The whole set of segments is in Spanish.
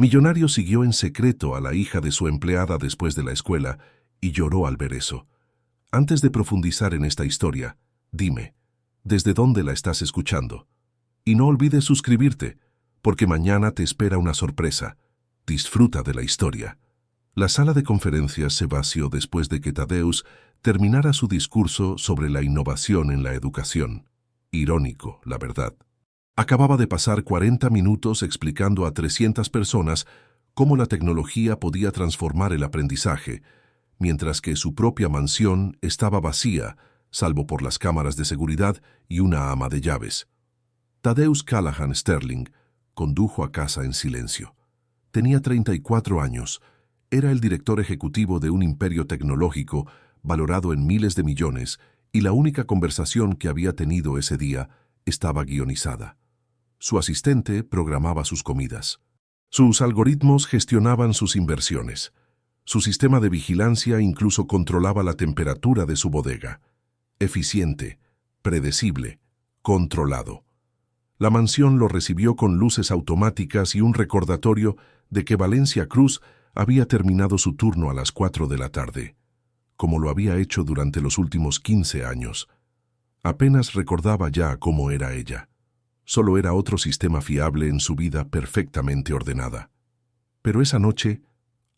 Millonario siguió en secreto a la hija de su empleada después de la escuela y lloró al ver eso. Antes de profundizar en esta historia, dime, ¿desde dónde la estás escuchando? Y no olvides suscribirte, porque mañana te espera una sorpresa. Disfruta de la historia. La sala de conferencias se vació después de que Tadeusz terminara su discurso sobre la innovación en la educación. Irónico, la verdad. Acababa de pasar 40 minutos explicando a 300 personas cómo la tecnología podía transformar el aprendizaje, mientras que su propia mansión estaba vacía, salvo por las cámaras de seguridad y una ama de llaves. Tadeusz Callahan Sterling condujo a casa en silencio. Tenía 34 años. Era el director ejecutivo de un imperio tecnológico valorado en miles de millones, y la única conversación que había tenido ese día estaba guionizada. Su asistente programaba sus comidas. Sus algoritmos gestionaban sus inversiones. Su sistema de vigilancia incluso controlaba la temperatura de su bodega. Eficiente, predecible, controlado. La mansión lo recibió con luces automáticas y un recordatorio de que Valencia Cruz había terminado su turno a las 4 de la tarde, como lo había hecho durante los últimos 15 años. Apenas recordaba ya cómo era ella. Solo era otro sistema fiable en su vida perfectamente ordenada. Pero esa noche,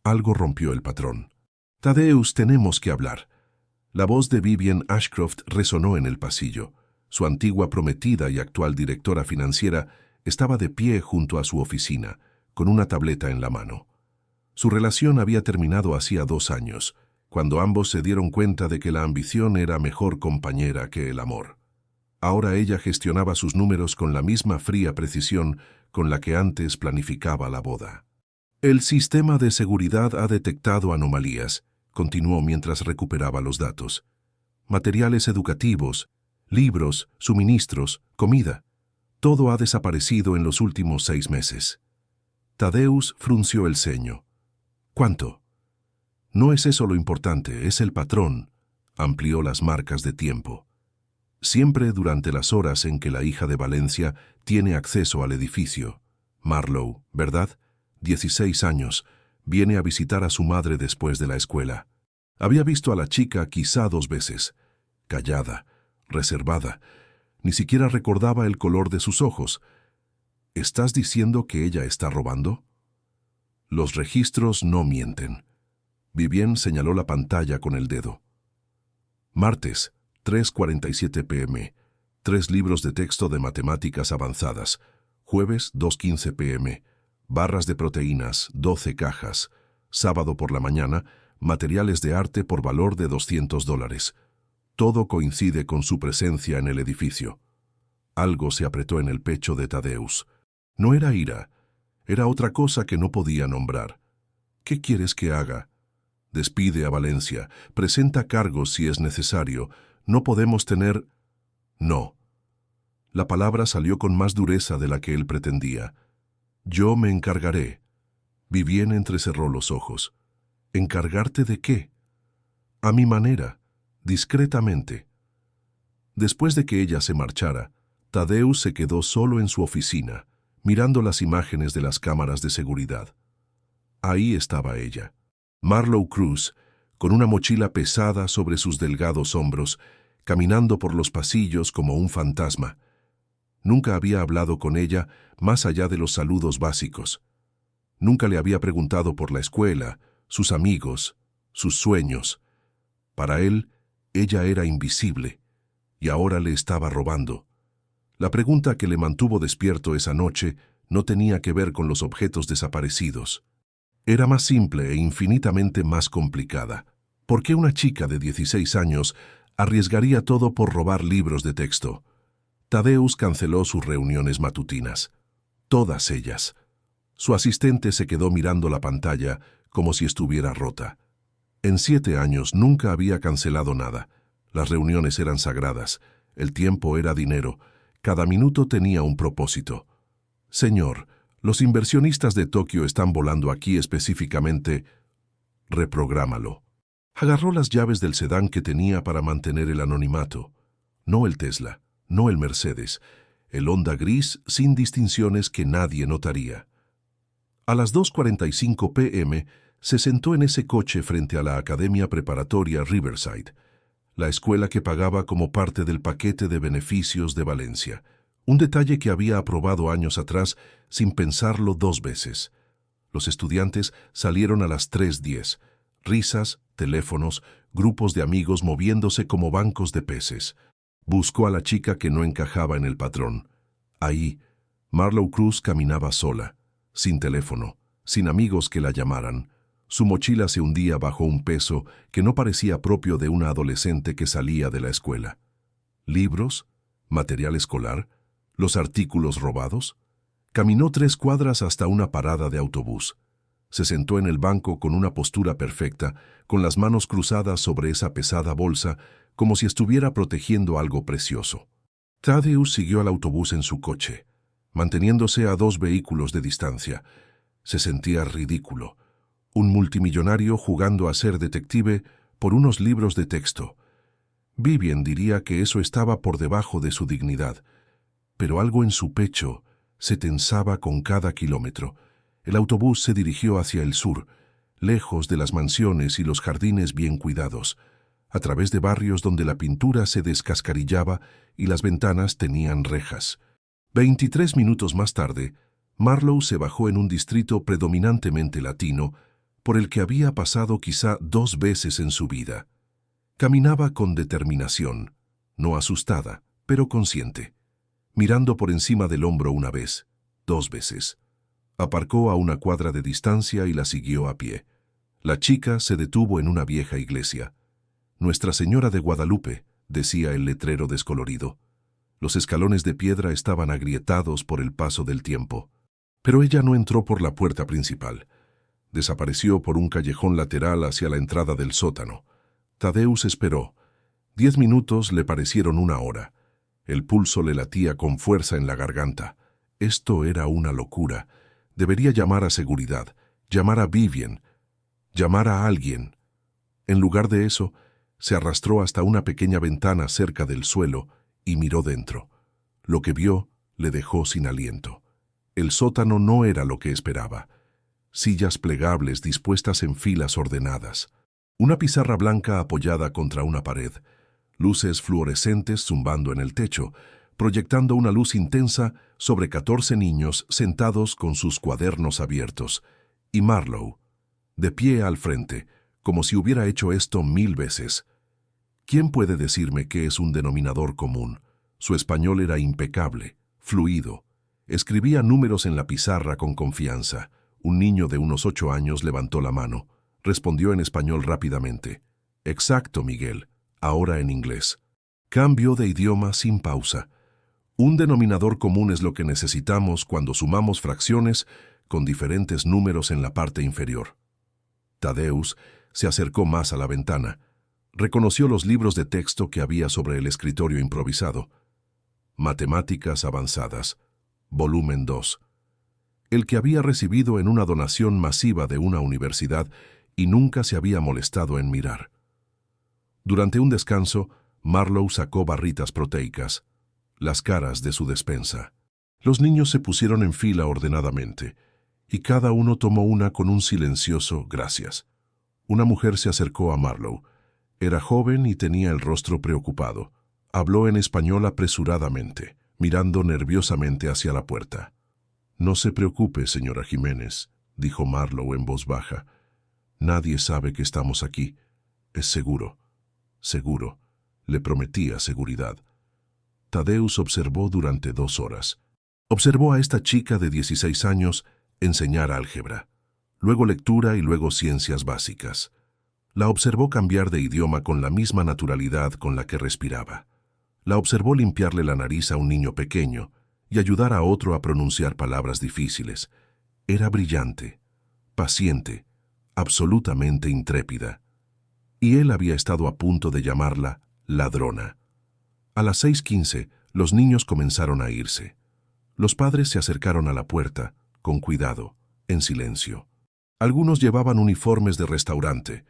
algo rompió el patrón. «Tadeusz, tenemos que hablar». La voz de Vivian Ashcroft resonó en el pasillo. Su antigua prometida y actual directora financiera estaba de pie junto a su oficina, con una tableta en la mano. Su relación había terminado hacía 2 años, cuando ambos se dieron cuenta de que la ambición era mejor compañera que el amor. Ahora ella gestionaba sus números con la misma fría precisión con la que antes planificaba la boda. «El sistema de seguridad ha detectado anomalías», continuó mientras recuperaba los datos. «Materiales educativos, libros, suministros, comida. Todo ha desaparecido en los últimos 6 meses». Tadeusz frunció el ceño. «¿Cuánto?» «No es eso lo importante, es el patrón», amplió las marcas de tiempo. «Siempre durante las horas en que la hija de Valencia tiene acceso al edificio. Marlowe, ¿verdad? 16 años, viene a visitar a su madre después de la escuela. Había visto a la chica quizá 2 veces. Callada, reservada. Ni siquiera recordaba el color de sus ojos. ¿Estás diciendo que ella está robando?» «Los registros no mienten». Vivien señaló la pantalla con el dedo. «Martes, 3:47 p.m. 3 libros de texto de matemáticas avanzadas. Jueves, 2:15 p.m. Barras de proteínas, 12 cajas. Sábado por la mañana, materiales de arte por valor de $200. Todo coincide con su presencia en el edificio». Algo se apretó en el pecho de Tadeusz. No era ira, era otra cosa que no podía nombrar. «¿Qué quieres que haga?» «Despide a Valencia, presenta cargos si es necesario. No podemos tener...» «No». La palabra salió con más dureza de la que él pretendía. «Yo me encargaré». Vivien entrecerró los ojos. «¿Encargarte de qué?» «A mi manera, discretamente». Después de que ella se marchara, Tadeusz se quedó solo en su oficina, mirando las imágenes de las cámaras de seguridad. Ahí estaba ella, Marlowe Cruz, con una mochila pesada sobre sus delgados hombros, caminando por los pasillos como un fantasma. Nunca había hablado con ella más allá de los saludos básicos. Nunca le había preguntado por la escuela, sus amigos, sus sueños. Para él, ella era invisible, y ahora le estaba robando. La pregunta que le mantuvo despierto esa noche no tenía que ver con los objetos desaparecidos. Era más simple e infinitamente más complicada. ¿Por qué una chica de 16 años arriesgaría todo por robar libros de texto? Tadeusz canceló sus reuniones matutinas. Todas ellas. Su asistente se quedó mirando la pantalla como si estuviera rota. En 7 años nunca había cancelado nada. Las reuniones eran sagradas. El tiempo era dinero. Cada minuto tenía un propósito. «Señor, los inversionistas de Tokio están volando aquí específicamente». «Reprográmalo». Agarró las llaves del sedán que tenía para mantener el anonimato. No el Tesla, no el Mercedes, el Honda gris sin distinciones que nadie notaría. A las 2:45 p.m. se sentó en ese coche frente a la Academia Preparatoria Riverside, la escuela que pagaba como parte del paquete de beneficios de Valencia, un detalle que había aprobado años atrás sin pensarlo dos veces. Los estudiantes salieron a las 3:10. Risas, teléfonos, grupos de amigos moviéndose como bancos de peces. Buscó a la chica que no encajaba en el patrón. Ahí, Marlowe Cruz caminaba sola, sin teléfono, sin amigos que la llamaran. Su mochila se hundía bajo un peso que no parecía propio de una adolescente que salía de la escuela. ¿Libros? ¿Material escolar? ¿Los artículos robados? Caminó 3 cuadras hasta una parada de autobús. Se sentó en el banco con una postura perfecta, con las manos cruzadas sobre esa pesada bolsa, como si estuviera protegiendo algo precioso. Thaddeus siguió al autobús en su coche, manteniéndose a 2 vehículos de distancia. Se sentía ridículo. Un multimillonario jugando a ser detective por unos libros de texto. Vivien diría que eso estaba por debajo de su dignidad, pero algo en su pecho se tensaba con cada kilómetro. El autobús se dirigió hacia el sur, lejos de las mansiones y los jardines bien cuidados, a través de barrios donde la pintura se descascarillaba y las ventanas tenían rejas. 23 minutos más tarde, Marlowe se bajó en un distrito predominantemente latino, por el que había pasado quizá 2 veces en su vida. Caminaba con determinación, no asustada, pero consciente, mirando por encima del hombro una vez, 2 veces. Aparcó a una cuadra de distancia y la siguió a pie. La chica se detuvo en una vieja iglesia. Nuestra Señora de Guadalupe, decía el letrero descolorido. Los escalones de piedra estaban agrietados por el paso del tiempo. Pero ella no entró por la puerta principal. Desapareció por un callejón lateral hacia la entrada del sótano. Thaddeus esperó. 10 minutos le parecieron 1 hora. El pulso le latía con fuerza en la garganta. Esto era una locura. Debería llamar a seguridad, llamar a Vivien, llamar a alguien. En lugar de eso, se arrastró hasta una pequeña ventana cerca del suelo y miró dentro. Lo que vio le dejó sin aliento. El sótano no era lo que esperaba. Sillas plegables dispuestas en filas ordenadas. Una pizarra blanca apoyada contra una pared. Luces fluorescentes zumbando en el techo, proyectando una luz intensa sobre 14 niños sentados con sus cuadernos abiertos, y Marlowe, de pie al frente, como si hubiera hecho esto 1000 veces. ¿Quién puede decirme qué es un denominador común? Su español era impecable, fluido. Escribía números en la pizarra con confianza. Un niño de unos 8 años levantó la mano. Respondió en español rápidamente. Exacto, Miguel. Ahora en inglés. Cambio de idioma sin pausa. Un denominador común es lo que necesitamos cuando sumamos fracciones con diferentes números en la parte inferior. Thaddeus se acercó más a la ventana. Reconoció los libros de texto que había sobre el escritorio improvisado. Matemáticas avanzadas, volumen 2. El que había recibido en una donación masiva de una universidad y nunca se había molestado en mirar. Durante un descanso, Marlowe sacó barritas proteicas, las caras de su despensa. Los niños se pusieron en fila ordenadamente, y cada uno tomó una con un silencioso gracias. Una mujer se acercó a Marlowe. Era joven y tenía el rostro preocupado. Habló en español apresuradamente, mirando nerviosamente hacia la puerta. «No se preocupe, señora Jiménez», dijo Marlowe en voz baja. «Nadie sabe que estamos aquí. Es seguro. Seguro. Le prometía seguridad». Thaddeus observó durante 2 horas. Observó a esta chica de 16 años enseñar álgebra, luego lectura y luego ciencias básicas. La observó cambiar de idioma con la misma naturalidad con la que respiraba. La observó limpiarle la nariz a un niño pequeño y ayudar a otro a pronunciar palabras difíciles. Era brillante, paciente, absolutamente intrépida. Y él había estado a punto de llamarla ladrona. A las 6:15, los niños comenzaron a irse. Los padres se acercaron a la puerta, con cuidado, en silencio. Algunos llevaban uniformes de restaurante.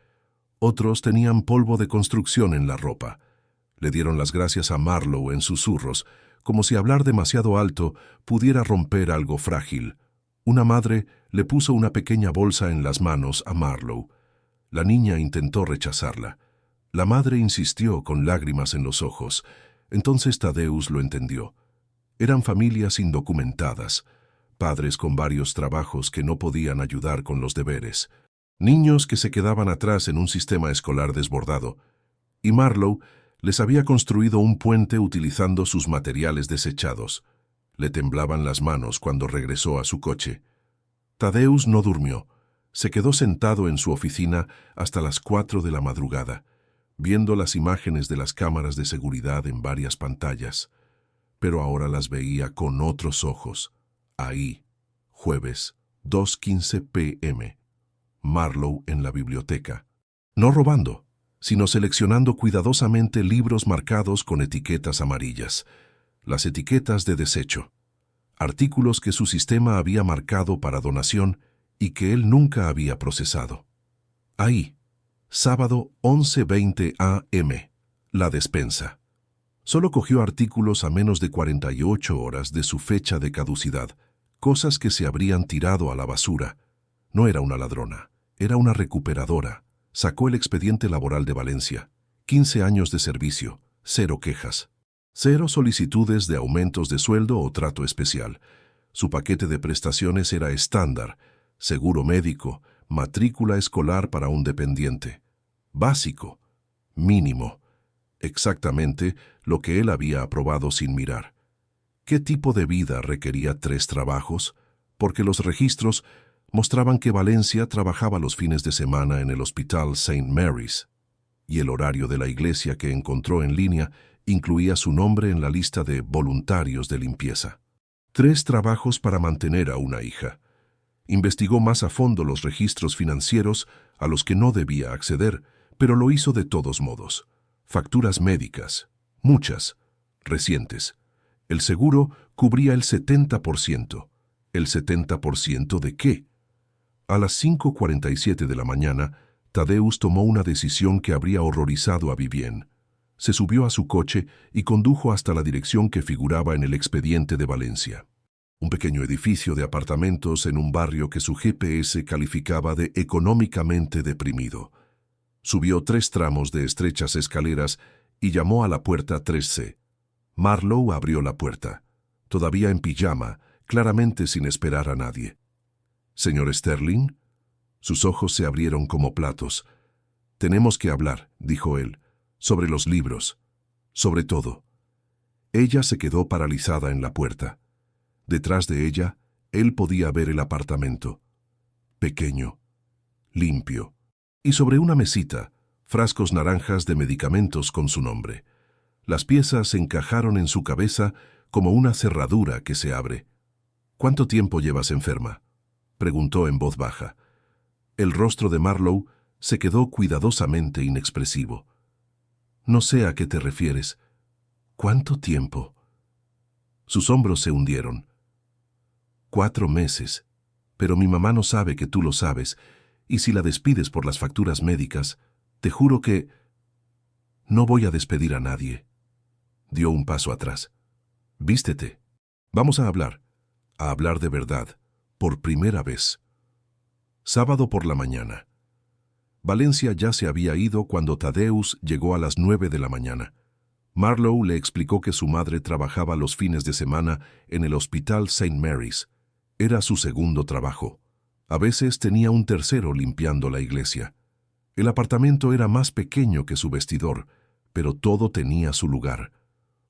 Otros tenían polvo de construcción en la ropa. Le dieron las gracias a Marlowe en susurros, como si hablar demasiado alto pudiera romper algo frágil. Una madre Le puso una pequeña bolsa en las manos a Marlowe. La niña intentó rechazarla. La madre insistió con lágrimas en los ojos. Entonces Tadeusz lo entendió. Eran familias indocumentadas, padres con varios trabajos que no podían ayudar con los deberes, niños que se quedaban atrás en un sistema escolar desbordado, y Marlowe les había construido un puente utilizando sus materiales desechados. Le temblaban las manos cuando regresó a su coche. Tadeusz no durmió. Se quedó sentado en su oficina hasta las 4 de la madrugada, viendo las imágenes de las cámaras de seguridad en varias pantallas. Pero ahora las veía con otros ojos. Ahí, jueves, 2:15 p.m. Marlowe en la biblioteca. No robando, sino seleccionando cuidadosamente libros marcados con etiquetas amarillas. Las etiquetas de desecho. Artículos que su sistema había marcado para donación y que él nunca había procesado. Ahí, sábado 11:20 a.m. La despensa. Solo cogió artículos a menos de 48 horas de su fecha de caducidad, cosas que se habrían tirado a la basura. No era una ladrona, era una recuperadora. Sacó el expediente laboral de Valencia. 15 años de servicio, 0 quejas. 0 solicitudes de aumentos de sueldo o trato especial. Su paquete de prestaciones era estándar: seguro médico, matrícula escolar para un dependiente. Básico, mínimo. Exactamente lo que él había aprobado sin mirar. ¿Qué tipo de vida requería 3 trabajos? Porque los registros mostraban que Valencia trabajaba los fines de semana en el Hospital St. Mary's, y el horario de la iglesia que encontró en línea incluía su nombre en la lista de voluntarios de limpieza. 3 trabajos para mantener a una hija. Investigó más a fondo los registros financieros a los que no debía acceder, pero lo hizo de todos modos. Facturas médicas, muchas, recientes. El seguro cubría el 70%. ¿El 70% de qué? A las 5:47 de la mañana, Tadeusz tomó una decisión que habría horrorizado a Vivien. Se subió a su coche y condujo hasta la dirección que figuraba en el expediente de Valencia. Un pequeño edificio de apartamentos en un barrio que su GPS calificaba de económicamente deprimido. Subió 3 tramos de estrechas escaleras y llamó a la puerta 3C. Marlowe abrió la puerta, todavía en pijama, claramente sin esperar a nadie. «¿Señor Sterling?» Sus ojos se abrieron como platos. «Tenemos que hablar», dijo él, «sobre los libros, sobre todo». Ella se quedó paralizada en la puerta. Detrás de ella, él podía ver el apartamento. Pequeño, limpio. Y sobre una mesita, frascos naranjas de medicamentos con su nombre. Las piezas se encajaron en su cabeza como una cerradura que se abre. «¿Cuánto tiempo llevas enferma?», preguntó en voz baja. El rostro de Marlowe se quedó cuidadosamente inexpresivo. «No sé a qué te refieres». «¿Cuánto tiempo?». Sus hombros se hundieron. 4 meses. Pero mi mamá no sabe que tú lo sabes, y si la despides por las facturas médicas, te juro que... No voy a despedir a nadie. Dio un paso atrás. «Vístete. Vamos a hablar de verdad, por primera vez». Sábado por la mañana. Valencia ya se había ido cuando Tadeusz llegó a las 9 de la mañana. Marlowe le explicó que su madre trabajaba los fines de semana en el Hospital St. Mary's. Era su segundo trabajo. A veces tenía un tercero limpiando la iglesia. El apartamento era más pequeño que su vestidor, pero todo tenía su lugar.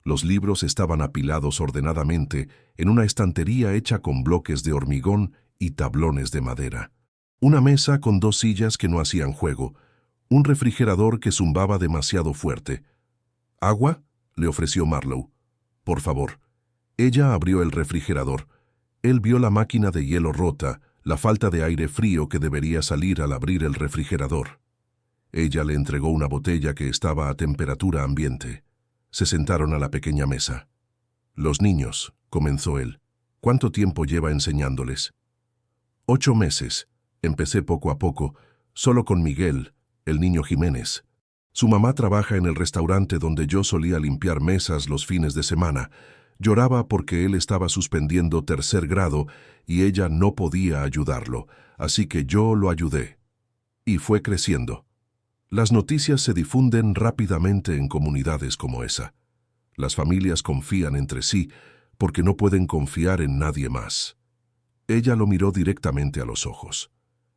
Los libros estaban apilados ordenadamente en una estantería hecha con bloques de hormigón y tablones de madera. Una mesa con 2 sillas que no hacían juego, un refrigerador que zumbaba demasiado fuerte. «¿Agua?», le ofreció Marlowe. «Por favor». Ella abrió el refrigerador. Él vio la máquina de hielo rota, la falta de aire frío que debería salir al abrir el refrigerador. Ella le entregó una botella que estaba a temperatura ambiente. Se sentaron a la pequeña mesa. «Los niños», comenzó él. «¿Cuánto tiempo lleva enseñándoles?». 8 meses. Empecé poco a poco, solo con Miguel, el niño Jiménez. Su mamá trabaja en el restaurante donde yo solía limpiar mesas los fines de semana. Lloraba porque él estaba suspendiendo tercer grado y ella no podía ayudarlo, así que yo lo ayudé. Y fue creciendo. Las noticias se difunden rápidamente en comunidades como esa. Las familias confían entre sí porque no pueden confiar en nadie más. Ella lo miró directamente a los ojos.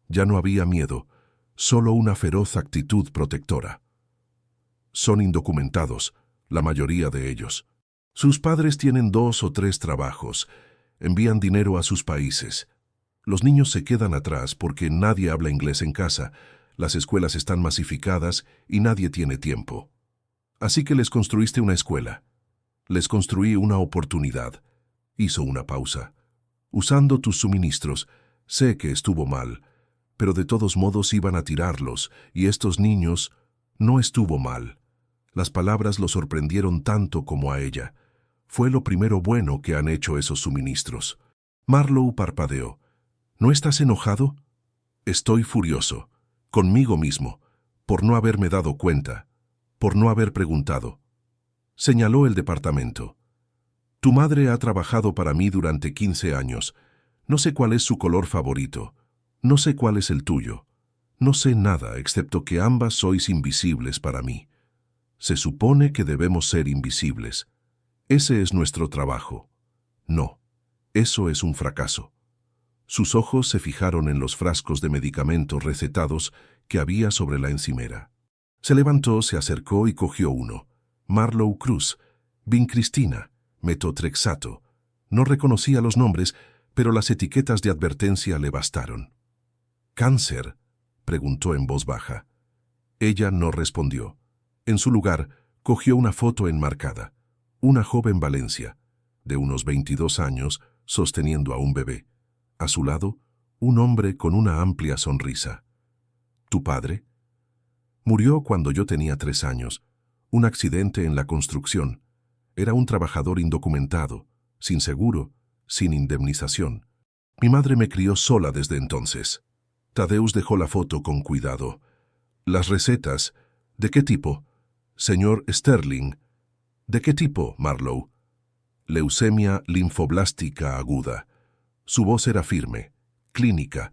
Ya no había miedo, solo una feroz actitud protectora. Son indocumentados, la mayoría de ellos. Sus padres tienen 2 o 3 trabajos, envían dinero a sus países. Los niños se quedan atrás porque nadie habla inglés en casa, las escuelas están masificadas y nadie tiene tiempo. Así que les construiste una escuela. Les construí una oportunidad. Hizo una pausa. Usando tus suministros, sé que estuvo mal, pero de todos modos iban a tirarlos, y estos niños no estuvo mal. Las palabras lo sorprendieron tanto como a ella. Fue lo primero bueno que han hecho esos suministros. Marlowe parpadeó. ¿No estás enojado? Estoy furioso, conmigo mismo, por no haberme dado cuenta, por no haber preguntado. Señaló el departamento. Tu madre ha trabajado para mí durante 15 años. No sé cuál es su color favorito. No sé cuál es el tuyo. No sé nada excepto que ambas sois invisibles para mí. Se supone que debemos ser invisibles. Ese es nuestro trabajo. No, eso es un fracaso. Sus ojos se fijaron en los frascos de medicamentos recetados que había sobre la encimera. Se levantó, se acercó y cogió uno. Marlowe Cruz, vincristina, metotrexato. No reconocía los nombres, pero las etiquetas de advertencia le bastaron. ¿Cáncer?, preguntó en voz baja. Ella no respondió. En su lugar, cogió una foto enmarcada. Una joven Valencia, de unos 22 años, sosteniendo a un bebé. A su lado, un hombre con una amplia sonrisa. ¿Tu padre? Murió cuando yo tenía 3 años. Un accidente en la construcción. Era un trabajador indocumentado, sin seguro, sin indemnización. Mi madre me crió sola desde entonces. Tadeusz dejó la foto con cuidado. Las recetas, ¿de qué tipo? Señor Sterling. ¿De qué tipo, Marlowe? Leucemia linfoblástica aguda. Su voz era firme, clínica,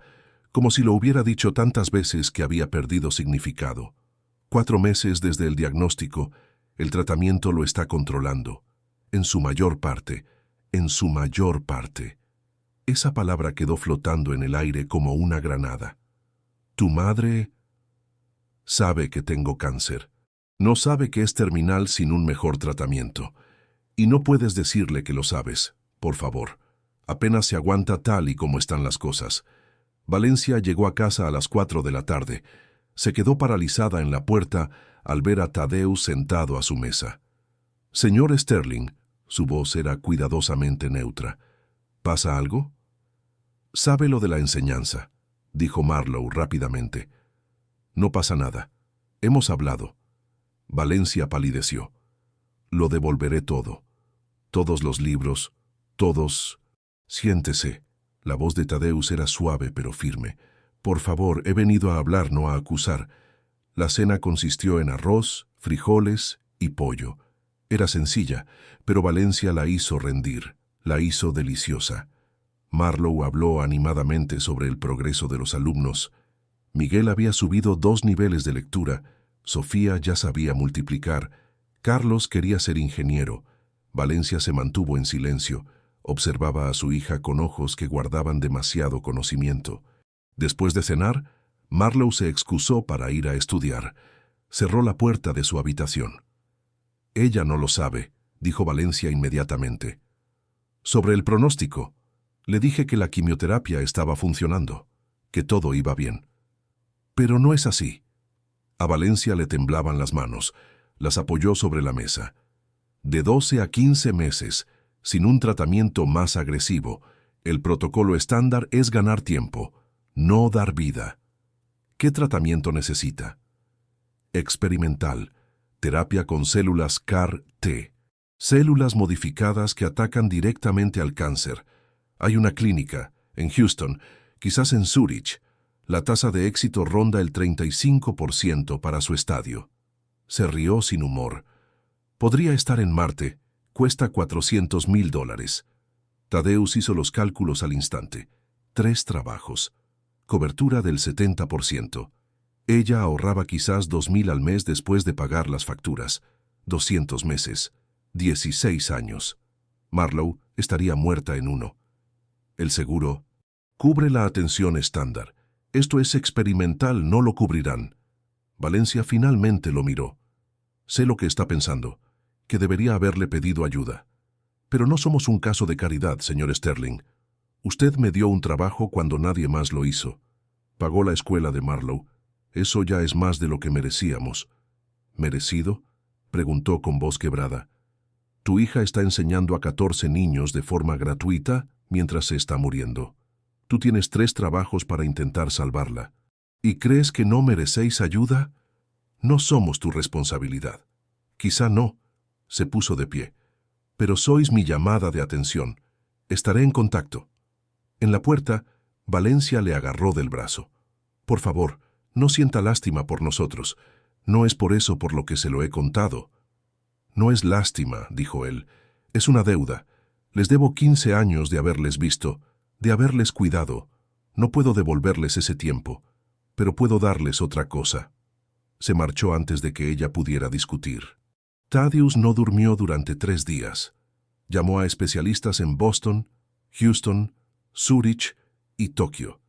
como si lo hubiera dicho tantas veces que había perdido significado. 4 meses desde el diagnóstico, el tratamiento lo está controlando. En su mayor parte, en su mayor parte. Esa palabra quedó flotando en el aire como una granada. Tu madre sabe que tengo cáncer. No sabe que es terminal sin un mejor tratamiento. Y no puedes decirle que lo sabes, por favor. Apenas se aguanta tal y como están las cosas. Valencia llegó a casa a las 4 de la tarde. Se quedó paralizada en la puerta al ver a Tadeusz sentado a su mesa. Señor Sterling, su voz era cuidadosamente neutra. ¿Pasa algo? Sabe lo de la enseñanza, dijo Marlowe rápidamente. No pasa nada. Hemos hablado. Valencia palideció. Lo devolveré todo. Todos los libros, todos... Siéntese. La voz de Tadeusz era suave pero firme. Por favor, he venido a hablar, no a acusar. La cena consistió en arroz, frijoles y pollo. Era sencilla, pero Valencia la hizo rendir, la hizo deliciosa. Marlowe habló animadamente sobre el progreso de los alumnos. Miguel había subido 2 niveles de lectura, Sofía ya sabía multiplicar, Carlos quería ser ingeniero. Valencia se mantuvo en silencio, observaba a su hija con ojos que guardaban demasiado conocimiento. Después de cenar, Marlowe se excusó para ir a estudiar. Cerró la puerta de su habitación. Ella no lo sabe, dijo Valencia inmediatamente. Sobre el pronóstico, le dije que la quimioterapia estaba funcionando, que todo iba bien. Pero no es así. A Valencia le temblaban las manos, las apoyó sobre la mesa. De 12 a 15 meses, sin un tratamiento más agresivo, el protocolo estándar es ganar tiempo, no dar vida. ¿Qué tratamiento necesita? Experimental, terapia con células CAR-T, células modificadas que atacan directamente al cáncer. Hay una clínica, en Houston, quizás en Zúrich. La tasa de éxito ronda el 35% para su estadio. Se rió sin humor. Podría estar en Marte, Cuesta $400,000. Tadeusz hizo los cálculos al instante. 3 trabajos. Cobertura del 70%. Ella ahorraba quizás 2,000 al mes después de pagar las facturas. 200 meses. 16 años. Marlowe estaría muerta en 1. El seguro cubre la atención estándar. Esto es experimental, no lo cubrirán. Valencia finalmente lo miró. Sé lo que está pensando, que debería haberle pedido ayuda. Pero no somos un caso de caridad, señor Sterling. Usted me dio un trabajo cuando nadie más lo hizo. Pagó la escuela de Marlowe. Eso ya es más de lo que merecíamos. ¿Merecido?, preguntó con voz quebrada. Tu hija está enseñando a 14 niños de forma gratuita mientras se está muriendo. Tú tienes 3 trabajos para intentar salvarla. ¿Y crees que no merecéis ayuda? No somos tu responsabilidad. Quizá no. Se puso de pie. Pero sois mi llamada de atención. Estaré en contacto. En la puerta, Valencia le agarró del brazo. Por favor, no sienta lástima por nosotros. No es por eso por lo que se lo he contado. No es lástima, dijo él. Es una deuda. Les debo 15 años de haberles visto, de haberles cuidado. No puedo devolverles ese tiempo, pero puedo darles otra cosa. Se marchó antes de que ella pudiera discutir. Tadeusz no durmió durante 3 días. Llamó a especialistas en Boston, Houston, Zúrich y Tokio.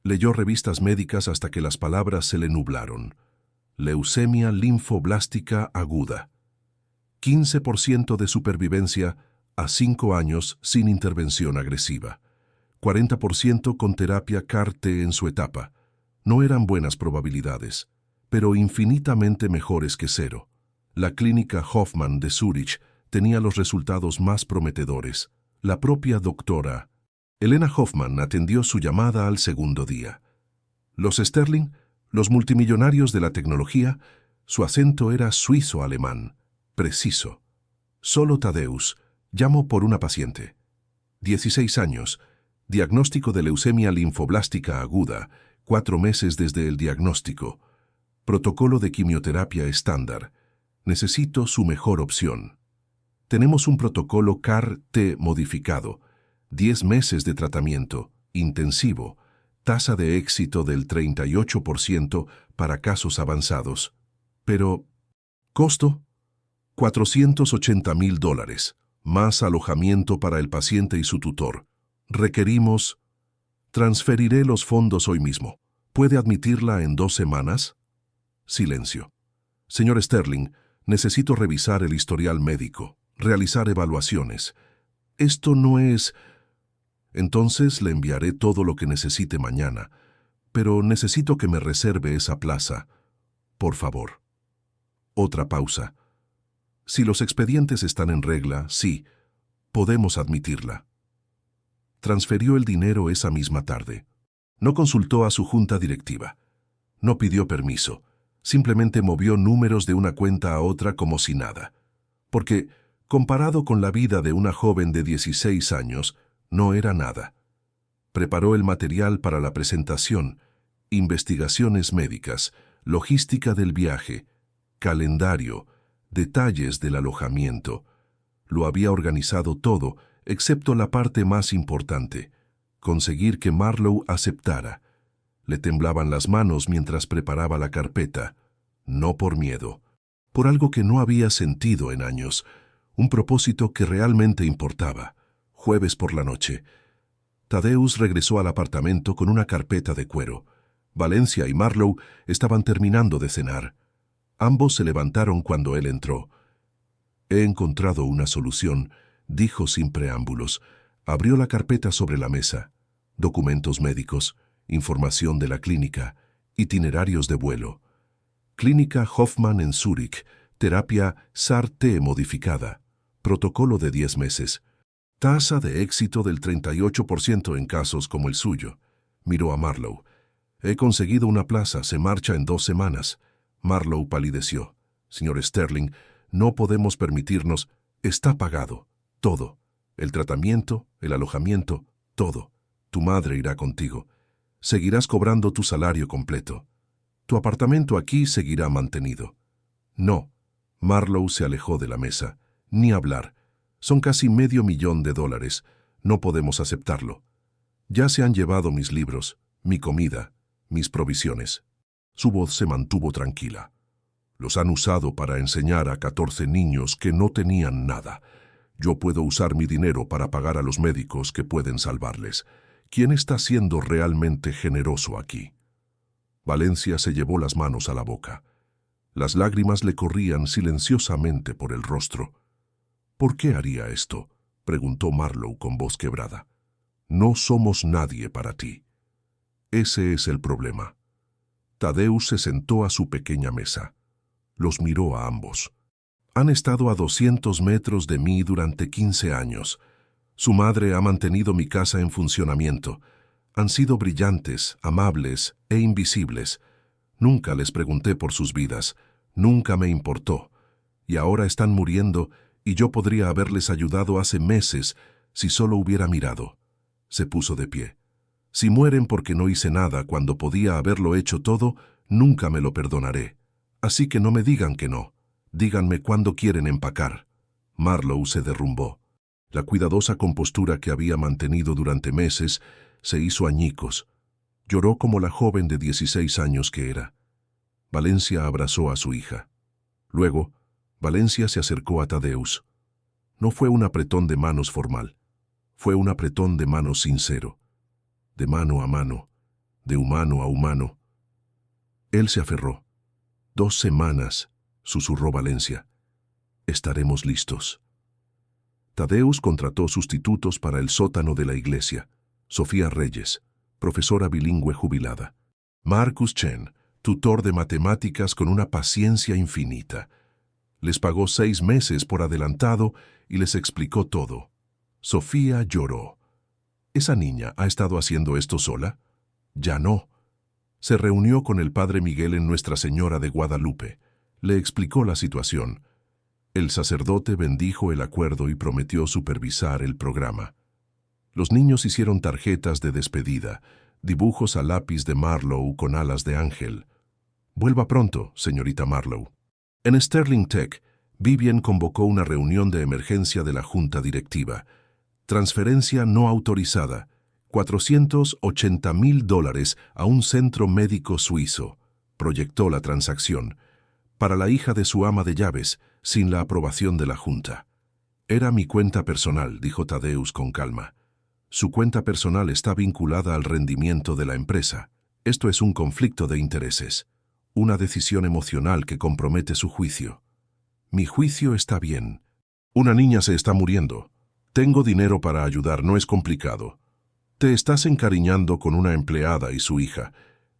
Leyó revistas médicas hasta que las palabras se le nublaron. Leucemia linfoblástica aguda. 15% de supervivencia a 5 años sin intervención agresiva. 40% con terapia CAR-T en su etapa. No eran buenas probabilidades, pero infinitamente mejores que 0. La clínica Hoffman de Zúrich tenía los resultados más prometedores. La propia doctora Elena Hoffman atendió su llamada al segundo día. Los Sterling, los multimillonarios de la tecnología, su acento era suizo-alemán, preciso. Solo Tadeusz llamó por una paciente. 16 años, diagnóstico de leucemia linfoblástica aguda, 4 meses desde el diagnóstico. Protocolo de quimioterapia estándar. Necesito su mejor opción. Tenemos un protocolo CAR-T modificado. 10 meses de tratamiento, intensivo, tasa de éxito del 38% para casos avanzados. Pero, ¿costo? $480,000, más alojamiento para el paciente y su tutor. Requerimos... Transferiré los fondos hoy mismo. ¿Puede admitirla en 2 semanas? Silencio. Señor Sterling, necesito revisar el historial médico, realizar evaluaciones. Esto no es... Entonces le enviaré todo lo que necesite mañana, pero necesito que me reserve esa plaza. Por favor. Otra pausa. Si los expedientes están en regla, sí, podemos admitirla. Transfirió el dinero esa misma tarde. No consultó a su junta directiva. No pidió permiso. Simplemente movió números de una cuenta a otra como si nada. Porque, comparado con la vida de una joven de 16 años, no era nada. Preparó el material para la presentación, investigaciones médicas, logística del viaje, calendario, detalles del alojamiento. Lo había organizado todo, excepto la parte más importante, conseguir que Marlowe aceptara. Le temblaban las manos mientras preparaba la carpeta, no por miedo, por algo que no había sentido en años, un propósito que realmente importaba. Jueves por la noche. Tadeusz regresó al apartamento con una carpeta de cuero. Valencia y Marlowe estaban terminando de cenar. Ambos se levantaron cuando él entró. He encontrado una solución, dijo sin preámbulos. Abrió la carpeta sobre la mesa. Documentos médicos, información de la clínica, itinerarios de vuelo. Clínica Hoffman en Zúrich, terapia CAR-T modificada, protocolo de 10 meses. Tasa de éxito del 38% en casos como el suyo. Miró a Marlowe. He conseguido una plaza, se marcha en 2 semanas. Marlowe palideció. Señor Sterling, no podemos permitirnos... Está pagado. Todo. El tratamiento, el alojamiento, todo. Tu madre irá contigo. Seguirás cobrando tu salario completo. Tu apartamento aquí seguirá mantenido. No. Marlowe se alejó de la mesa. Ni hablar. Son casi $500,000. No podemos aceptarlo. Ya se han llevado mis libros, mi comida, mis provisiones. Su voz se mantuvo tranquila. Los han usado para enseñar a 14 niños que no tenían nada. Yo puedo usar mi dinero para pagar a los médicos que pueden salvarles. ¿Quién está siendo realmente generoso aquí? Valencia se llevó las manos a la boca. Las lágrimas le corrían silenciosamente por el rostro. ¿Por qué haría esto?, preguntó Marlowe con voz quebrada. No somos nadie para ti. Ese es el problema. Tadeusz se sentó a su pequeña mesa. Los miró a ambos. Han estado a 200 metros de mí durante 15 años. Su madre ha mantenido mi casa en funcionamiento. Han sido brillantes, amables e invisibles. Nunca les pregunté por sus vidas. Nunca me importó. Y ahora están muriendo y yo podría haberles ayudado hace meses si solo hubiera mirado. Se puso de pie. Si mueren porque no hice nada cuando podía haberlo hecho todo, nunca me lo perdonaré. Así que no me digan que no. Díganme cuándo quieren empacar. Marlowe se derrumbó. La cuidadosa compostura que había mantenido durante meses se hizo añicos. Lloró como la joven de 16 años que era. Valencia abrazó a su hija. Luego, Valencia se acercó a Tadeusz. No fue un apretón de manos formal. Fue un apretón de manos sincero. De mano a mano. De humano a humano. Él se aferró. 2 semanas, susurró Valencia. Estaremos listos. Tadeusz contrató sustitutos para el sótano de la iglesia. Sofía Reyes, profesora bilingüe jubilada. Marcus Chen, tutor de matemáticas con una paciencia infinita. Les pagó 6 meses por adelantado y les explicó todo. Sofía lloró. ¿Esa niña ha estado haciendo esto sola? Ya no. Se reunió con el padre Miguel en Nuestra Señora de Guadalupe. Le explicó la situación. El sacerdote bendijo el acuerdo y prometió supervisar el programa. Los niños hicieron tarjetas de despedida, dibujos a lápiz de Marlowe con alas de ángel. Vuelva pronto, señorita Marlowe. En Sterling Tech, Vivian convocó una reunión de emergencia de la junta directiva. Transferencia no autorizada. $480,000 a un centro médico suizo. Proyectó la transacción. Para la hija de su ama de llaves, sin la aprobación de la junta. Era mi cuenta personal, dijo Tadeusz con calma. Su cuenta personal está vinculada al rendimiento de la empresa. Esto es un conflicto de intereses. Una decisión emocional que compromete su juicio. Mi juicio está bien. Una niña se está muriendo. Tengo dinero para ayudar, no es complicado. Te estás encariñando con una empleada y su hija.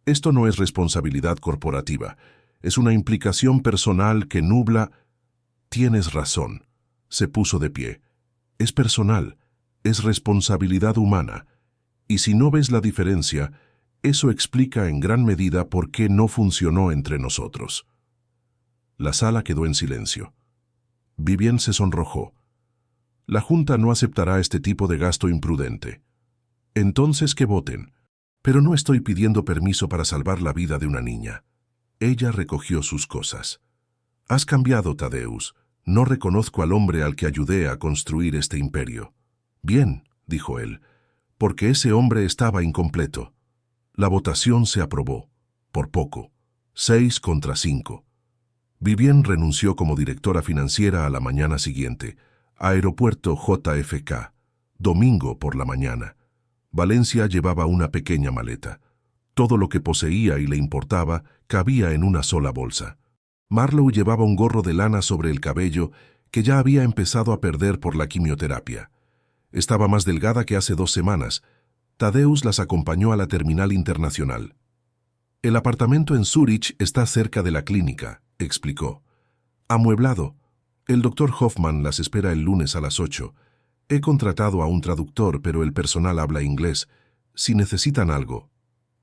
Esto no es responsabilidad corporativa. Es una implicación personal que nubla... Tienes razón. Se puso de pie. Es personal. Es responsabilidad humana. Y si no ves la diferencia, eso explica en gran medida por qué no funcionó entre nosotros. La sala quedó en silencio. Vivian se sonrojó. La Junta no aceptará este tipo de gasto imprudente. Entonces que voten. Pero no estoy pidiendo permiso para salvar la vida de una niña. Ella recogió sus cosas. Has cambiado, Tadeusz. No reconozco al hombre al que ayudé a construir este imperio. Bien, dijo él, porque ese hombre estaba incompleto. La votación se aprobó. Por poco. 6 contra 5. Vivian renunció como directora financiera a la mañana siguiente. Aeropuerto JFK. Domingo por la mañana. Valencia llevaba una pequeña maleta. Todo lo que poseía y le importaba cabía en una sola bolsa. Marlowe llevaba un gorro de lana sobre el cabello que ya había empezado a perder por la quimioterapia. Estaba más delgada que hace 2 semanas. Tadeusz las acompañó a la terminal internacional. El apartamento en Zúrich está cerca de la clínica, explicó. Amueblado. El doctor Hoffman las espera el lunes a las 8. He contratado a un traductor, pero el personal habla inglés. Si necesitan algo,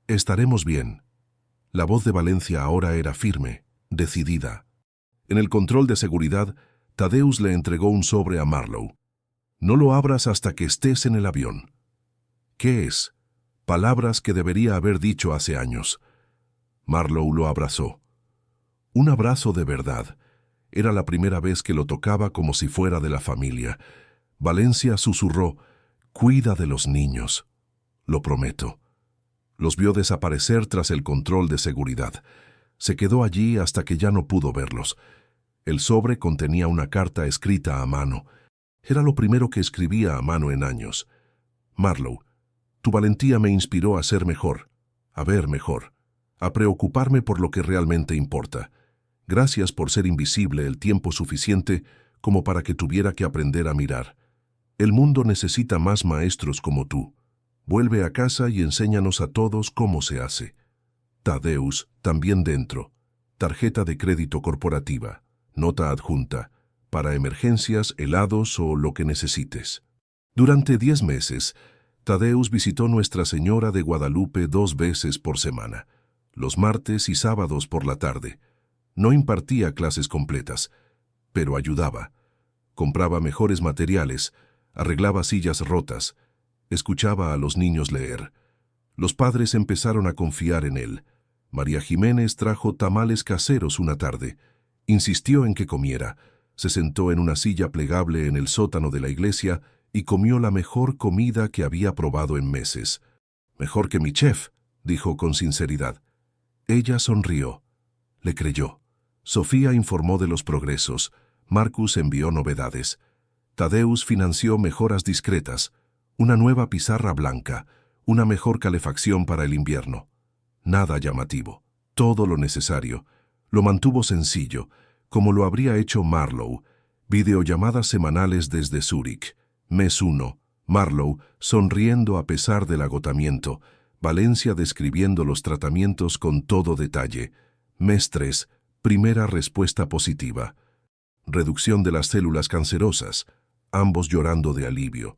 estaremos bien. La voz de Valencia ahora era firme, decidida. En el control de seguridad, Tadeusz le entregó un sobre a Marlowe. No lo abras hasta que estés en el avión. ¿Qué es? Palabras que debería haber dicho hace años. Marlowe lo abrazó. Un abrazo de verdad. Era la primera vez que lo tocaba como si fuera de la familia. Valencia susurró: «Cuida de los niños». «Lo prometo». Los vio desaparecer tras el control de seguridad. Se quedó allí hasta que ya no pudo verlos. El sobre contenía una carta escrita a mano. Era lo primero que escribía a mano en años. «Marlowe, tu valentía me inspiró a ser mejor, a ver mejor, a preocuparme por lo que realmente importa. Gracias por ser invisible el tiempo suficiente como para que tuviera que aprender a mirar. El mundo necesita más maestros como tú. Vuelve a casa y enséñanos a todos cómo se hace». Tadeusz, también dentro. Tarjeta de crédito corporativa. Nota adjunta. Para emergencias, helados o lo que necesites. Durante 10 meses, Tadeusz visitó Nuestra Señora de Guadalupe 2 veces por semana, los martes y sábados por la tarde. No impartía clases completas, pero ayudaba. Compraba mejores materiales, arreglaba sillas rotas, escuchaba a los niños leer. Los padres empezaron a confiar en él. María Jiménez trajo tamales caseros una tarde. Insistió en que comiera. Se sentó en una silla plegable en el sótano de la iglesia y comió la mejor comida que había probado en meses. «Mejor que mi chef», dijo con sinceridad. Ella sonrió. Le creyó. Sofía informó de los progresos. Marcus envió novedades. Tadeusz financió mejoras discretas, una nueva pizarra blanca, una mejor calefacción para el invierno. Nada llamativo, todo lo necesario. Lo mantuvo sencillo, como lo habría hecho Marlowe. Videollamadas semanales desde Zúrich. Mes 1. Marlowe, sonriendo a pesar del agotamiento. Valencia describiendo los tratamientos con todo detalle. Mes 3. Primera respuesta positiva. Reducción de las células cancerosas, ambos llorando de alivio.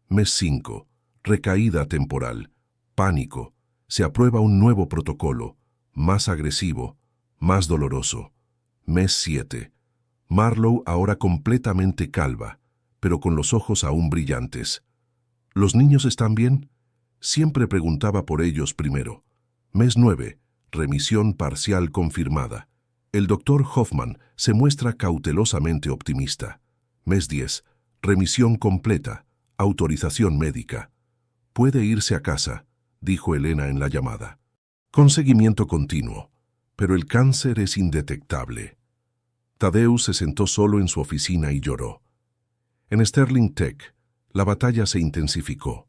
Mes 5. Recaída temporal. Pánico. Se aprueba un nuevo protocolo, más agresivo, más doloroso. Mes 7. Marlowe ahora completamente calva, pero con los ojos aún brillantes. ¿Los niños están bien? Siempre preguntaba por ellos primero. Mes 9. Remisión parcial confirmada. El doctor Hoffman se muestra cautelosamente optimista. Mes 10. Remisión completa. Autorización médica. «Puede irse a casa», dijo Elena en la llamada. «Con seguimiento continuo, pero el cáncer es indetectable». Tadeusz se sentó solo en su oficina y lloró. En Sterling Tech, la batalla se intensificó.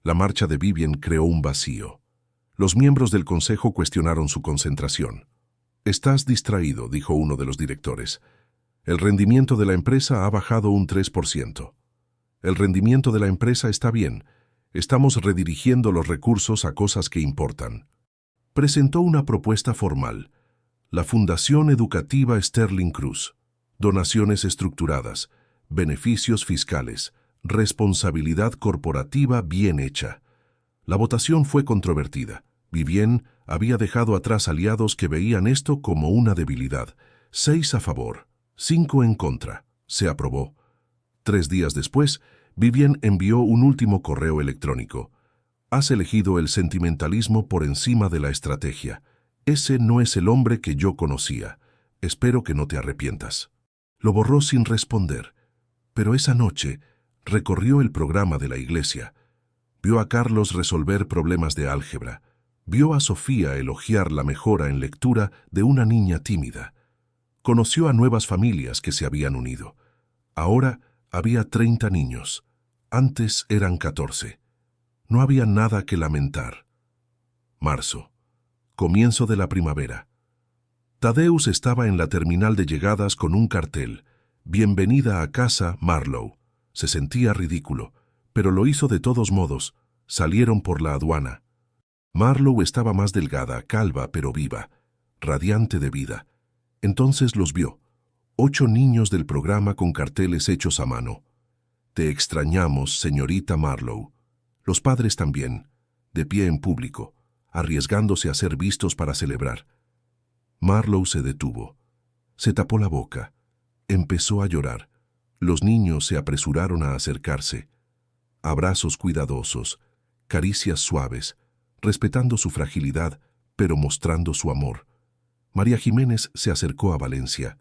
La marcha de Vivien creó un vacío. Los miembros del consejo cuestionaron su concentración. «Estás distraído», dijo uno de los directores. «El rendimiento de la empresa ha bajado un 3%. El rendimiento de la empresa está bien. Estamos redirigiendo los recursos a cosas que importan». Presentó una propuesta formal. La Fundación Educativa Sterling Cruz. Donaciones estructuradas, beneficios fiscales, responsabilidad corporativa bien hecha. La votación fue controvertida. Vivien había dejado atrás aliados que veían esto como una debilidad. 6 a favor, 5 en contra. Se aprobó. 3 días después, Vivien envió un último correo electrónico. «Has elegido el sentimentalismo por encima de la estrategia. Ese no es el hombre que yo conocía. Espero que no te arrepientas». Lo borró sin responder. Pero esa noche recorrió el programa de la iglesia. Vio a Carlos resolver problemas de álgebra. Vio a Sofía elogiar la mejora en lectura de una niña tímida. Conoció a nuevas familias que se habían unido. Ahora había 30 niños. Antes eran 14. No había nada que lamentar. Marzo. Comienzo de la primavera. Tadeusz estaba en la terminal de llegadas con un cartel. «Bienvenida a casa, Marlowe». Se sentía ridículo, pero lo hizo de todos modos. Salieron por la aduana. Marlowe estaba más delgada, calva pero viva, radiante de vida. Entonces los vio. 8 niños del programa con carteles hechos a mano. «Te extrañamos, señorita Marlowe». Los padres también, de pie en público, arriesgándose a ser vistos para celebrar. Marlowe se detuvo. Se tapó la boca. Empezó a llorar. Los niños se apresuraron a acercarse. Abrazos cuidadosos, caricias suaves, respetando su fragilidad, pero mostrando su amor. María Jiménez se acercó a Valencia.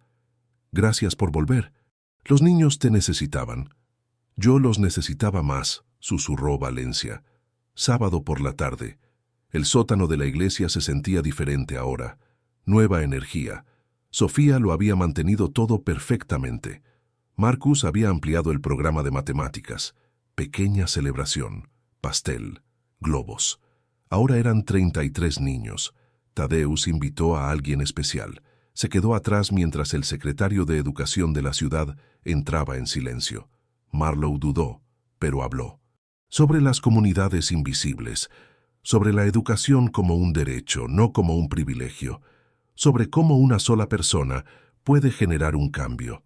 «Gracias por volver. Los niños te necesitaban». Yo los necesitaba más, susurró Valencia. Sábado por la tarde. El sótano de la iglesia se sentía diferente ahora. Nueva energía. Sofía lo había mantenido todo perfectamente. Marcus había ampliado el programa de matemáticas. Pequeña celebración. Pastel. Globos. Ahora eran 33 niños. Tadeusz invitó a alguien especial. Se quedó atrás mientras el secretario de Educación de la ciudad entraba en silencio. Marlowe dudó, pero habló. Sobre las comunidades invisibles, sobre la educación como un derecho, no como un privilegio, sobre cómo una sola persona puede generar un cambio.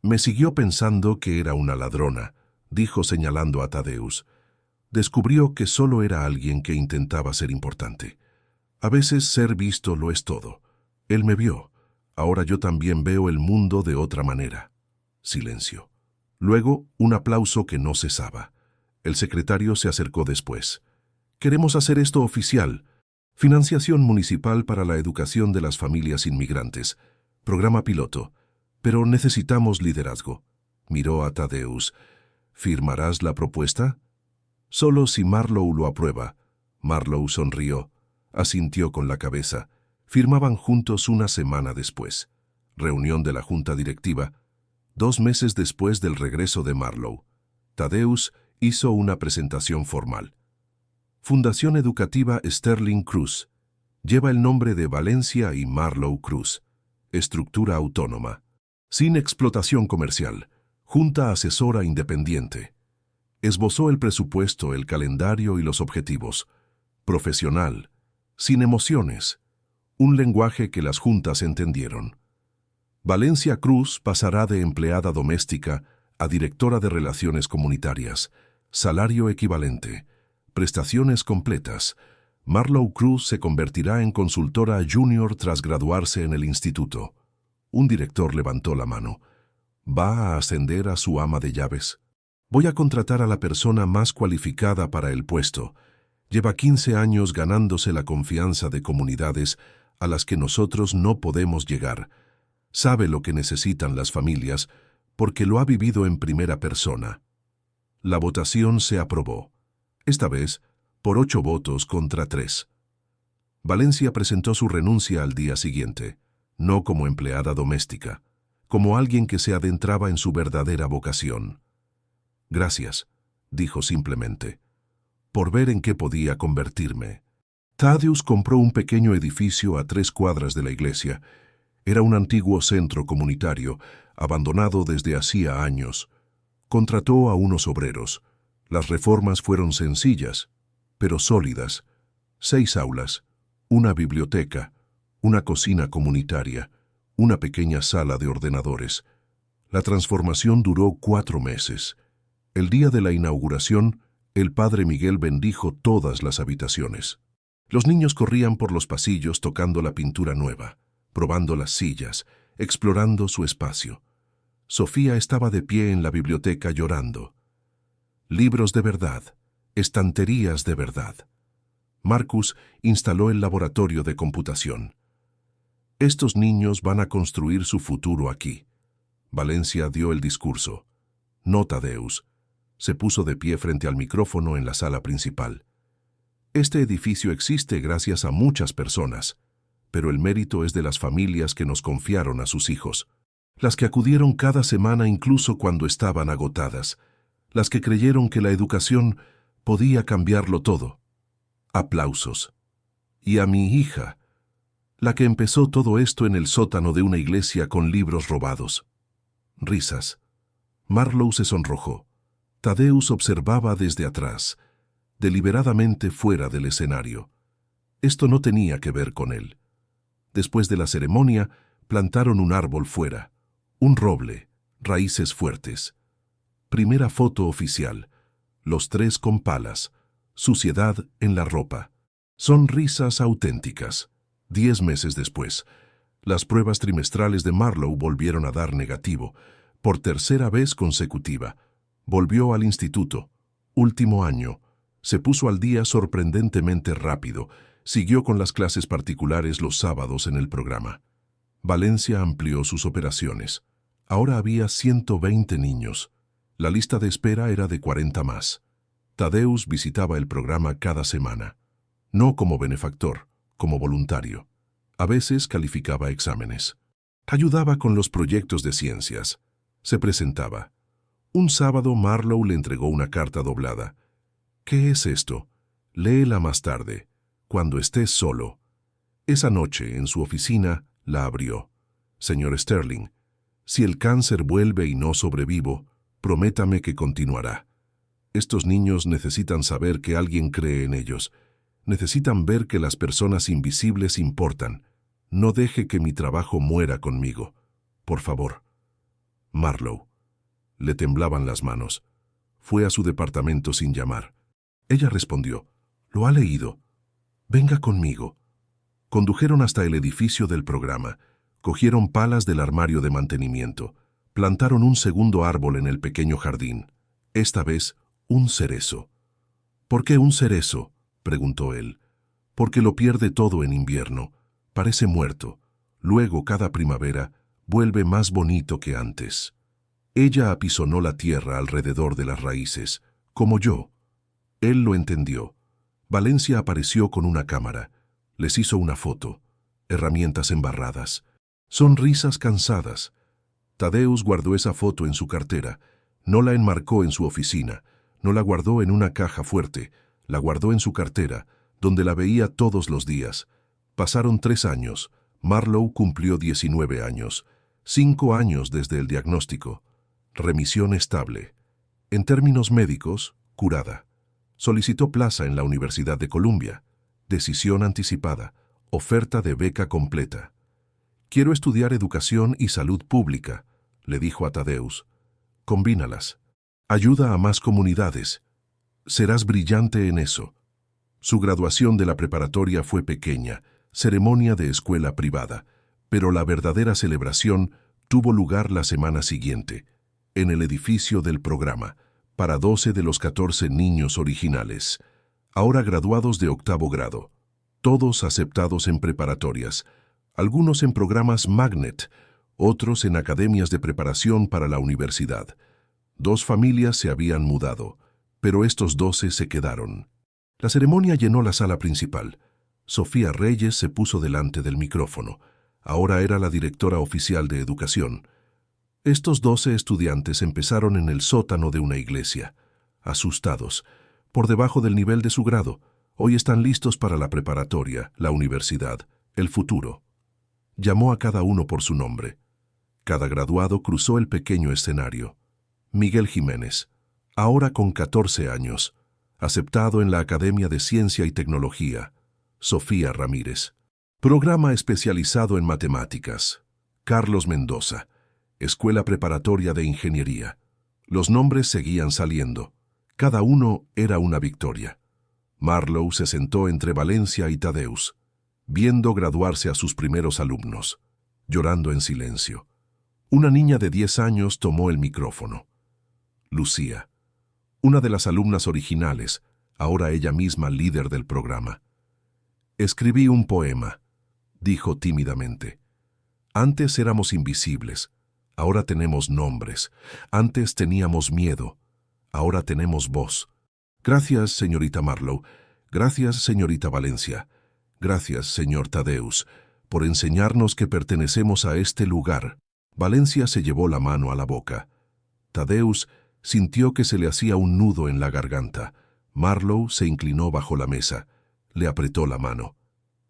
Me siguió pensando que era una ladrona, dijo señalando a Tadeusz. Descubrió que solo era alguien que intentaba ser importante. A veces ser visto lo es todo. Él me vio. Ahora yo también veo el mundo de otra manera. Silencio. Luego, un aplauso que no cesaba. El secretario se acercó después. Queremos hacer esto oficial. Financiación municipal para la educación de las familias inmigrantes. Programa piloto. Pero necesitamos liderazgo. Miró a Tadeusz. ¿Firmarás la propuesta? Solo si Marlowe lo aprueba. Marlowe sonrió. Asintió con la cabeza. Firmaban juntos una semana después. Reunión de la junta directiva. 2 meses después del regreso de Marlowe. Tadeusz hizo una presentación formal. Fundación Educativa Sterling Cruz. Lleva el nombre de Valencia y Marlowe Cruz. Estructura autónoma. Sin explotación comercial. Junta asesora independiente. Esbozó el presupuesto, el calendario y los objetivos. Profesional. Sin emociones. Un lenguaje que las juntas entendieron. Valencia Cruz pasará de empleada doméstica a directora de relaciones comunitarias. Salario equivalente. Prestaciones completas. Marlowe Cruz se convertirá en consultora junior tras graduarse en el instituto. Un director levantó la mano. ¿Va a ascender a su ama de llaves? Voy a contratar a la persona más cualificada para el puesto. Lleva 15 años ganándose la confianza de comunidades a las que nosotros no podemos llegar. Sabe lo que necesitan las familias porque lo ha vivido en primera persona. La votación se aprobó. Esta vez, por 8 votos contra 3. Valencia presentó su renuncia al día siguiente, no como empleada doméstica, como alguien que se adentraba en su verdadera vocación. Gracias, dijo simplemente, por ver en qué podía convertirme. Tadeusz compró un pequeño edificio a 3 cuadras de la iglesia. Era un antiguo centro comunitario, abandonado desde hacía años. Contrató a unos obreros. Las reformas fueron sencillas, pero sólidas. 6 aulas, una biblioteca, una cocina comunitaria, una pequeña sala de ordenadores. La transformación duró 4 meses. El día de la inauguración, el padre Miguel bendijo todas las habitaciones. Los niños corrían por los pasillos tocando la pintura nueva, probando las sillas, explorando su espacio. Sofía estaba de pie en la biblioteca llorando. Libros de verdad, estanterías de verdad. Marcus instaló el laboratorio de computación. Estos niños van a construir su futuro aquí. Valencia dio el discurso. No Tadeusz. Se puso de pie frente al micrófono en la sala principal. Este edificio existe gracias a muchas personas, pero el mérito es de las familias que nos confiaron a sus hijos, las que acudieron cada semana incluso cuando estaban agotadas, las que creyeron que la educación podía cambiarlo todo. Aplausos. Y a mi hija, la que empezó todo esto en el sótano de una iglesia con libros robados. Risas. Marlowe se sonrojó. Tadeusz observaba desde atrás, deliberadamente fuera del escenario. Esto no tenía que ver con él. Después de la ceremonia, plantaron un árbol fuera, un roble, raíces fuertes. Primera foto oficial, los 3 con palas, suciedad en la ropa. Sonrisas auténticas. 10 meses después, las pruebas trimestrales de Marlowe volvieron a dar negativo, por 3ª vez consecutiva. Volvió al instituto. Último año. Se puso al día sorprendentemente rápido. Siguió con las clases particulares los sábados en el programa. Valencia amplió sus operaciones. Ahora había 120 niños. La lista de espera era de 40 más. Tadeusz visitaba el programa cada semana. No como benefactor, como voluntario. A veces calificaba exámenes. Ayudaba con los proyectos de ciencias. Se presentaba. Un sábado Marlowe le entregó una carta doblada. «¿Qué es esto? Léela más tarde, cuando estés solo». Esa noche, en su oficina, la abrió. «Señor Sterling, si el cáncer vuelve y no sobrevivo, prométame que continuará. Estos niños necesitan saber que alguien cree en ellos. Necesitan ver que las personas invisibles importan. No deje que mi trabajo muera conmigo. Por favor». Marlowe. Le temblaban las manos. Fue a su departamento sin llamar. Ella respondió: «¿Lo ha leído? Venga conmigo». Condujeron hasta el edificio del programa. Cogieron palas del armario de mantenimiento. Plantaron un segundo árbol en el pequeño jardín. Esta vez, un cerezo. «¿Por qué un cerezo?», preguntó él. «Porque lo pierde todo en invierno. Parece muerto. Luego, cada primavera, vuelve más bonito que antes». Ella apisonó la tierra alrededor de las raíces, como yo. Él lo entendió. Valencia apareció con una cámara. Les hizo una foto. Herramientas embarradas. Sonrisas cansadas. Tadeusz guardó esa foto en su cartera. No la enmarcó en su oficina. No la guardó en una caja fuerte. La guardó en su cartera, donde la veía todos los días. Pasaron 3 años. Marlowe cumplió 19 años. 5 años desde el diagnóstico. Remisión estable. En términos médicos, curada. Solicitó plaza en la Universidad de Columbia. Decisión anticipada. Oferta de beca completa. «Quiero estudiar educación y salud pública», le dijo a Tadeusz. «Combínalas. Ayuda a más comunidades. Serás brillante en eso». Su graduación de la preparatoria fue pequeña, ceremonia de escuela privada, pero la verdadera celebración tuvo lugar la semana siguiente, en el edificio del programa, para 12 de los 14 niños originales, ahora graduados de 8º grado, todos aceptados en preparatorias, algunos en programas Magnet, otros en academias de preparación para la universidad. 2 familias se habían mudado, pero estos 12 se quedaron. La ceremonia llenó la sala principal. Sofía Reyes se puso delante del micrófono. Ahora era la directora oficial de educación. Estos 12 estudiantes empezaron en el sótano de una iglesia, asustados, por debajo del nivel de su grado. Hoy están listos para la preparatoria, la universidad, el futuro. Llamó a cada uno por su nombre. Cada graduado cruzó el pequeño escenario. Miguel Jiménez, ahora con 14 años, aceptado en la Academia de Ciencia y Tecnología. Sofía Ramírez, programa especializado en matemáticas. Carlos Mendoza, Escuela Preparatoria de Ingeniería. Los nombres seguían saliendo. Cada uno era una victoria. Marlowe se sentó entre Valencia y Tadeusz, viendo graduarse a sus primeros alumnos, llorando en silencio. Una niña de 10 años tomó el micrófono. Lucía, una de las alumnas originales, ahora ella misma líder del programa. «Escribí un poema», dijo tímidamente. «Antes éramos invisibles. Ahora tenemos nombres. Antes teníamos miedo. Ahora tenemos voz. Gracias, señorita Marlowe. Gracias, señorita Valencia. Gracias, señor Tadeusz, por enseñarnos que pertenecemos a este lugar». Valencia se llevó la mano a la boca. Tadeusz sintió que se le hacía un nudo en la garganta. Marlowe se inclinó bajo la mesa. Le apretó la mano.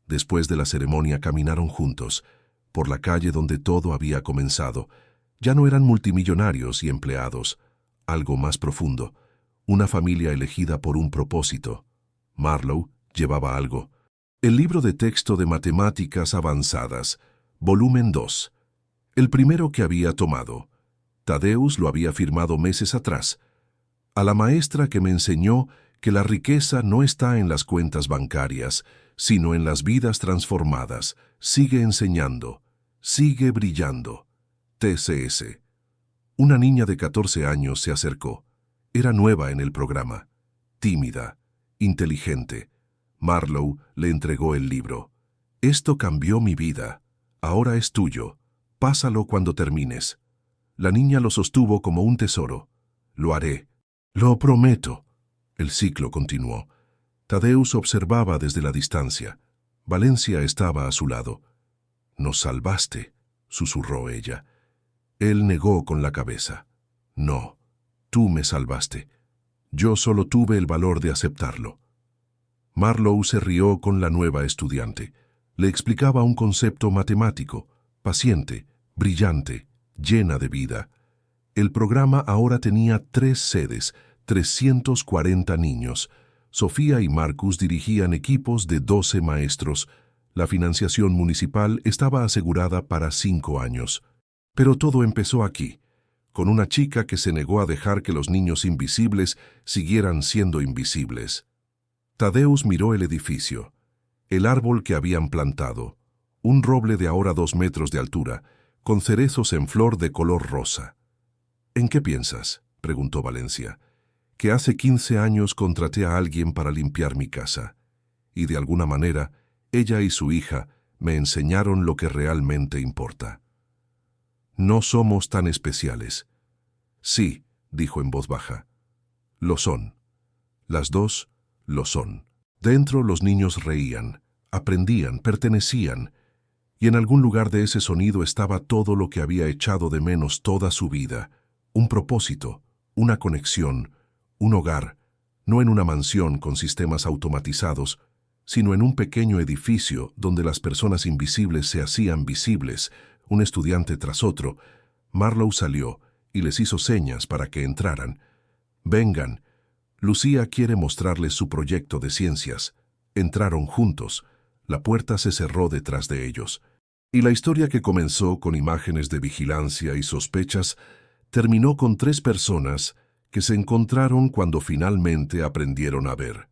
Después de la ceremonia caminaron juntos, por la calle donde todo había comenzado. Ya no eran multimillonarios y empleados. Algo más profundo. Una familia elegida por un propósito. Marlowe llevaba algo. El libro de texto de matemáticas avanzadas, volumen 2. El primero que había tomado. Tadeusz lo había firmado meses atrás. A la maestra que me enseñó que la riqueza no está en las cuentas bancarias, sino en las vidas transformadas. Sigue enseñando. Sigue brillando. TCS. Una niña de 14 años se acercó. Era nueva en el programa. Tímida. Inteligente. Marlowe le entregó el libro. «Esto cambió mi vida. Ahora es tuyo. Pásalo cuando termines». La niña lo sostuvo como un tesoro. Lo haré. Lo prometo. El ciclo continuó. Tadeusz observaba desde la distancia. Valencia estaba a su lado. «Nos salvaste», susurró ella. Él negó con la cabeza. «No, tú me salvaste. Yo solo tuve el valor de aceptarlo». Marlowe se rió con la nueva estudiante. Le explicaba un concepto matemático, paciente, brillante, llena de vida. El programa ahora tenía 3 sedes, 340 niños. Sofía y Marcus dirigían equipos de 12 maestros. La financiación municipal estaba asegurada para 5 años. Pero todo empezó aquí, con una chica que se negó a dejar que los niños invisibles siguieran siendo invisibles. Tadeusz miró el edificio, el árbol que habían plantado, un roble de ahora 2 metros de altura, con cerezos en flor de color rosa. «¿En qué piensas?», preguntó Valencia. «Que hace 15 años contraté a alguien para limpiar mi casa, y de alguna manera, ella y su hija me enseñaron lo que realmente importa. No somos tan especiales». «Sí», dijo en voz baja. «Lo son. Las dos lo son». Dentro los niños reían, aprendían, pertenecían, y en algún lugar de ese sonido estaba todo lo que había echado de menos toda su vida, un propósito, una conexión, un hogar, no en una mansión con sistemas automatizados, sino en un pequeño edificio donde las personas invisibles se hacían visibles, un estudiante tras otro. Marlowe salió y les hizo señas para que entraran. «Vengan. Lucía quiere mostrarles su proyecto de ciencias». Entraron juntos. La puerta se cerró detrás de ellos. Y la historia que comenzó con imágenes de vigilancia y sospechas terminó con 3 personas que se encontraron cuando finalmente aprendieron a ver.